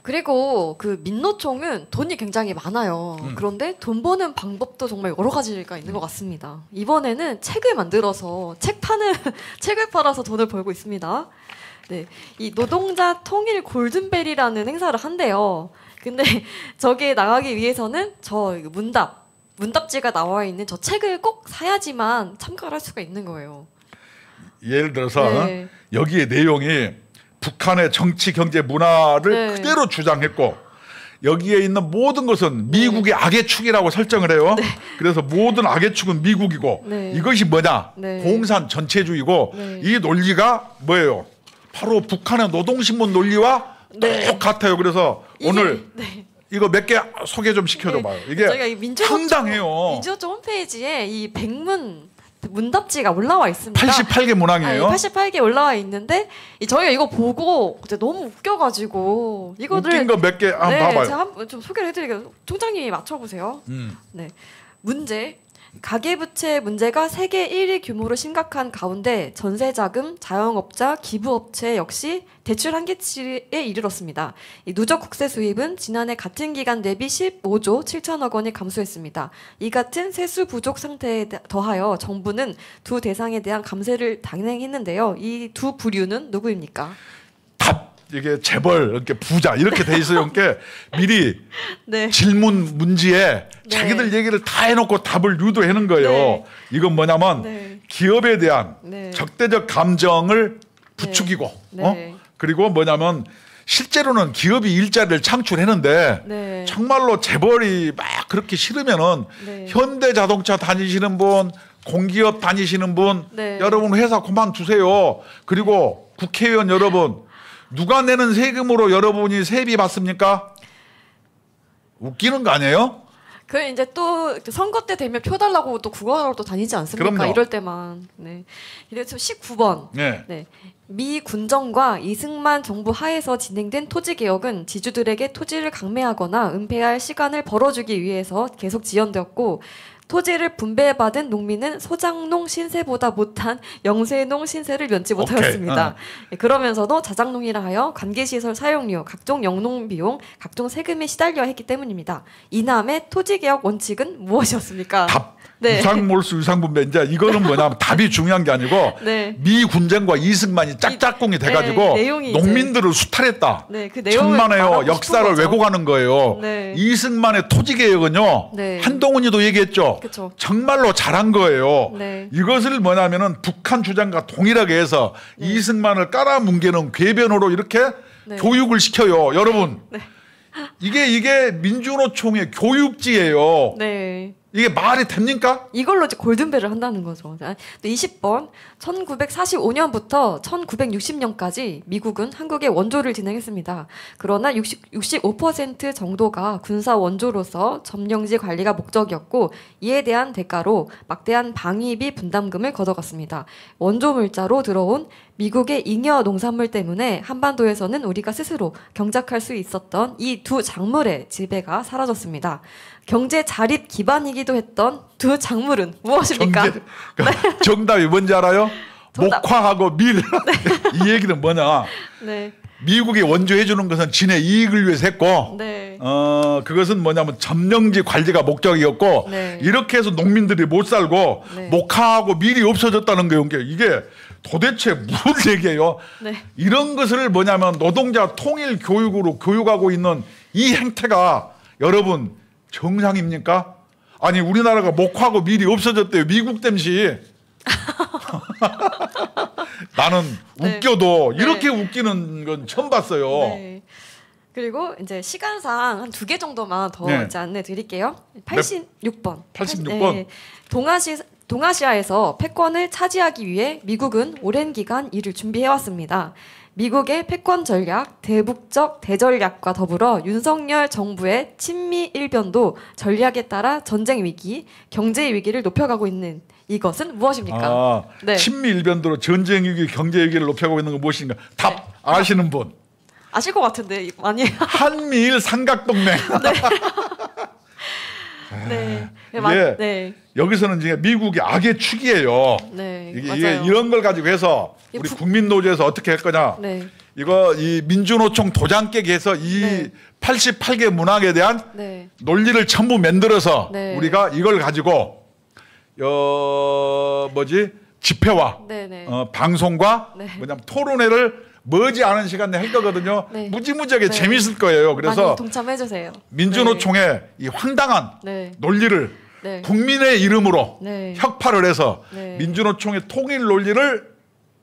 그리고 그 민노총은 돈이 굉장히 많아요. 그런데 돈 버는 방법도 정말 여러 가지가 있는 것 같습니다. 이번에는 책을 만들어서 책을 팔아서 돈을 벌고 있습니다. 네, 이 노동자 통일 골든벨이라는 행사를 한대요. 근데 저기에 나가기 위해서는 저 문답지가 나와 있는 저 책을 꼭 사야지만 참가를 할 수가 있는 거예요. 예를 들어서 네. 여기에 내용이 북한의 정치, 경제, 문화를 네. 그대로 주장했고 여기에 있는 모든 것은 미국의 악의 축이라고 설정을 해요. 네. 그래서 모든 악의 축은 미국이고 네. 이것이 뭐냐? 네. 공산 전체주의고 네. 이 논리가 뭐예요? 바로 북한의 노동신문 논리와 네. 똑같아요. 그래서 오늘 네. 이거 몇 개 소개 좀 시켜줘봐요. 이게 상당해요. 민주노총 홈페이지에 이 문답지가 올라와 있습니다. 88개 문항이에요. 88개 올라와 있는데 저희가 이거 보고 너무 웃겨가지고 이거를 웃긴 거 몇 개 한번 봐봐요. 제가 좀 소개를 해드릴게요. 총장님이 맞춰보세요. 네, 문제. 가계부채 문제가 세계 1위 규모로 심각한 가운데 전세자금, 자영업자, 기부업체 역시 대출 한계치에 이르렀습니다. 이 누적 국세 수입은 지난해 같은 기간 대비 15조 7천억 원이 감소했습니다. 이 같은 세수 부족 상태에 더하여 정부는 두 대상에 대한 감세를 단행했는데요. 이 두 부류는 누구입니까? 이게 재벌, 이렇게 부자 이렇게 돼 있어요. 그러니까 미리 네. 질문 문지에 네. 자기들 얘기를 다 해놓고 답을 유도하는 거예요. 네. 이건 뭐냐면 네. 기업에 대한 네. 적대적 감정을 부추기고 네. 그리고 뭐냐면 실제로는 기업이 일자리를 창출했는데 네. 정말로 재벌이 막 그렇게 싫으면은 네. 현대자동차 다니시는 분, 공기업 다니시는 분, 네. 여러분 회사 그만두세요. 그리고 국회의원 여러분 누가 내는 세금으로 여러분이 세비 받습니까? 웃기는 거 아니에요? 그 이제 또 선거 때 되면 표 달라고 또 구걸하러 또 다니지 않습니까? 그럼요. 이럴 때만. 네. 그래서 19번. 네. 네. 미 군정과 이승만 정부 하에서 진행된 토지 개혁은 지주들에게 토지를 강매하거나 은폐할 시간을 벌어주기 위해서 계속 지연되었고 토지를 분배받은 농민은 소작농 신세보다 못한 영세농 신세를 면치 못하였습니다. 그러면서도 자작농이라 하여 관계시설 사용료, 각종 영농 비용, 각종 세금에 시달려야 했기 때문입니다. 이남의 토지개혁 원칙은 무엇이었습니까? 답. 네. 유상몰수 유상분배. 이제 이거는 뭐냐면 답이 중요한 게 아니고 네. 미 군정과 이승만이 짝짝꿍이 돼가지고 농민들을 수탈했다. 네, 그 천만에요. 역사를 왜곡하는 거예요. 네. 이승만의 토지개혁은요. 네. 한동훈이도 얘기했죠. 그쵸. 정말로 잘한 거예요. 네. 이것을 뭐냐면은 북한 주장과 동일하게 해서 네. 이승만을 깔아뭉개는 궤변으로 이렇게 네. 교육을 시켜요. 여러분. 네. 이게 민주노총의 교육지예요. 네. 이게 말이 됩니까? 이걸로 이제 골든벨을 한다는 거죠. 20번 1945년부터 1960년까지 미국은 한국에 원조를 진행했습니다. 그러나 65% 정도가 군사 원조로서 점령지 관리가 목적이었고 이에 대한 대가로 막대한 방위비 분담금을 걷어갔습니다. 원조 물자로 들어온 미국의 잉여 농산물 때문에 한반도에서는 우리가 스스로 경작할 수 있었던 이 두 작물의 지배가 사라졌습니다. 경제 자립 기반이기도 했던 두 작물은 무엇입니까? 정답이 뭔지 알아요? 정답. 목화하고 밀. 이 얘기는 뭐냐? 네. 미국이 원조해 주는 것은 진의 이익을 위해서 했고 네. 그것은 뭐냐면 점령지 관리가 목적이었고 네. 이렇게 해서 농민들이 못 살고 네. 목화하고 밀이 없어졌다는 거예요. 이게 도대체 무슨 얘기예요? 네. 이런 것을 뭐냐면 노동자 통일 교육으로 교육하고 있는 이 행태가 여러분 정상입니까? 아니 우리나라가 목화하고 밀이 없어졌대요. 미국 땜시. 나는 네. 웃겨도 네. 이렇게 웃기는 건 처음 봤어요. 네. 그리고 이제 시간상 한 2개 정도만 더 네. 이제 안내 드릴게요. 86번. 86번. 네. 동아시아에서 패권을 차지하기 위해 미국은 오랜 기간 이를 준비해왔습니다. 미국의 패권 전략, 대북적 대전략과 더불어 윤석열 정부의 친미 일변도 전략에 따라 전쟁 위기, 경제 위기를 높여가고 있는 이것은 무엇입니까? 네. 친미 일변도로 전쟁 위기, 경제 위기를 높여가고 있는 건 무엇인가? 답 네. 아시는 분? 아실 것 같은데 많이 한미일 삼각동맹. 네. 네. 이게 네. 여기서는 이제 미국이 악의 축이에요. 네. 이게 맞아요. 이런 걸 가지고 해서 우리 국민노조에서 어떻게 할 거냐? 네. 이거 이 민주노총 도장 깨기 해서 이 네. 88개 문항에 대한 네. 논리를 전부 만들어서 네. 우리가 이걸 가지고 집회와 네, 네. 방송과 네. 뭐냐면 토론회를 머지 않은 시간에 할 거거든요. 네. 무지무지하게 네. 재밌을 거예요. 그래서 많이 동참해 주세요. 민주노총의 이 황당한 네. 논리를 네. 국민의 이름으로 네. 혁파를 해서 네. 민주노총의 통일 논리를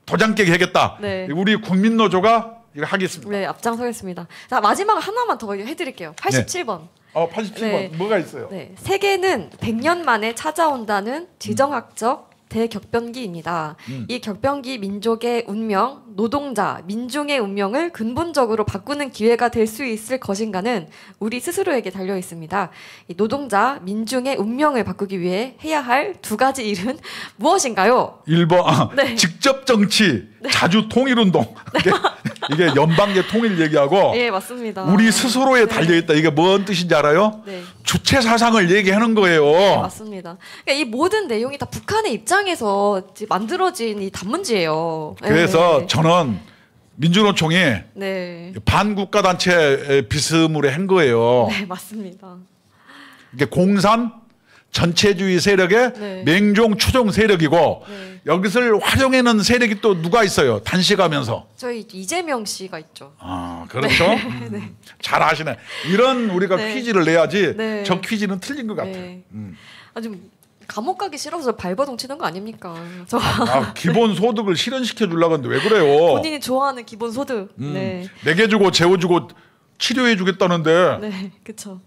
도장 깨게 하겠다. 네. 우리 국민노조가 이거 하겠습니다. 네, 앞장서겠습니다. 자, 마지막 하나만 더 해드릴게요. 87번. 87번 네. 뭐가 있어요? 네, 세계는 100년 만에 찾아온다는 지정학적 대격변기입니다. 이 격변기 민족의 운명, 노동자, 민중의 운명을 근본적으로 바꾸는 기회가 될 수 있을 것인가는 우리 스스로에게 달려 있습니다. 이 노동자, 민중의 운명을 바꾸기 위해 해야 할 두 가지 일은 무엇인가요? 1번 네. 직접 정치, 자주 통일운동. 이게 연방제 통일 얘기하고 예, 맞습니다. 우리 스스로에 네. 달려 있다. 이게 뭔 뜻인지 알아요? 네. 주체 사상을 얘기하는 거예요. 네, 맞습니다. 그러니까 이 모든 내용이 다 북한의 입장에서 이제 만들어진 이 단문지예요. 그래서 네. 저는 민주노총이 네. 반국가 단체 비스무리 한 거예요. 네, 맞습니다. 이게 공산 전체주의 세력의 네. 맹종 추종 세력이고 네. 여기서 활용해는 세력이 또 누가 있어요? 단식하면서. 저희 이재명 씨가 있죠. 아, 그렇죠. 잘 아시네. 이런 우리가 네. 퀴즈를 내야지 네. 저 퀴즈는 틀린 것 같아요. 네. 좀 감옥 가기 싫어서 발버둥 치는 거 아닙니까? 저 기본 소득을 실현시켜 주려고 하는데 왜 그래요? 본인이 좋아하는 기본 소득. 네. 내게 주고 재워주고 치료해 주겠다는데 네, 그렇죠.